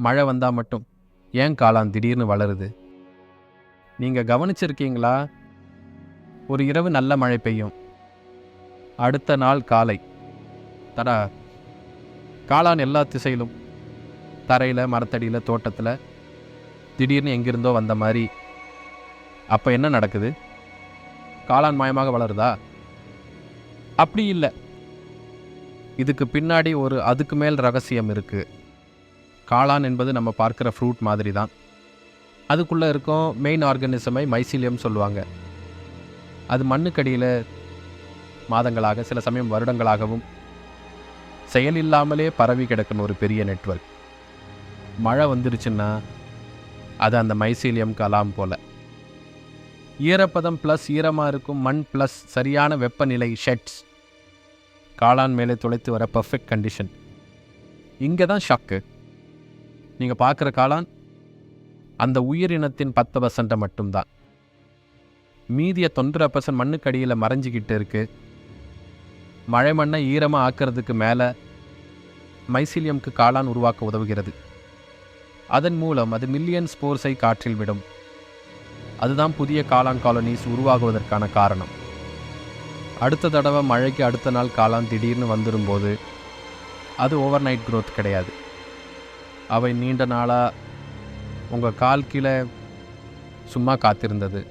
மழை வந்தால் மட்டும் ஏன் காளான் திடீர்னு வளருது? நீங்கள் கவனிச்சிருக்கீங்களா? ஒரு இரவு நல்ல மழை பெய்யும், அடுத்த நாள் காலை தடா காளான் எல்லா திசையிலும், தரையில், மரத்தடியில், தோட்டத்தில் திடீர்னு எங்கிருந்தோ வந்த மாதிரி. அப்போ என்ன நடக்குது? காளான் மாயமாக வளருதா? அப்படி இல்லை. இதுக்கு பின்னாடி அதுக்கு மேல் ரகசியம் இருக்குது. காளான் என்பது நம்ம பார்க்குற ஃப்ரூட் மாதிரி தான். அதுக்குள்ளே இருக்கும் மெயின் ஆர்கனிசமை மைசீலியம் சொல்லுவாங்க. அது மண்ணுக்கடியில் மாதங்களாக, சில சமயம் வருடங்களாகவும் செயலில்லாமலே பரவி கிடக்கும் ஒரு பெரிய நெட்வொர்க். மழை வந்துருச்சுன்னா அது அந்த மைசீலியம் கலாம் போல். ஈரப்பதம் ப்ளஸ் ஈரமாக இருக்கும் மண் ப்ளஸ் சரியான வெப்பநிலை ஷெட்ஸ் காளான் மேலே துளைத்து வர பர்ஃபெக்ட் கண்டிஷன். இங்கே தான் ஷாக்கு. நீங்கள் பார்க்குற காளான் அந்த உயிரினத்தின் 10% மட்டும்தான். மீதிய 90% மண்ணுக்கடியில் மறைஞ்சிக்கிட்டு இருக்குது. மழை மண்ணை ஈரமாக ஆக்கிறதுக்கு மேலே மைசீலியம்க்கு காளான் உருவாக்க உதவுகிறது. அதன் மூலம் அது மில்லியன் ஸ்போர்ஸை காற்றில் விடும். அதுதான் புதிய காளான் காலனிஸ் உருவாகுவதற்கான காரணம். அடுத்த தடவை மழைக்கு அடுத்த நாள் காளான் திடீர்னு வந்துடும்போது அது ஓவர் நைட் க்ரோத் கிடையாது. அவை நீண்ட நாளாக உங்கள் கால் கீழே சும்மா காத்திருந்தது.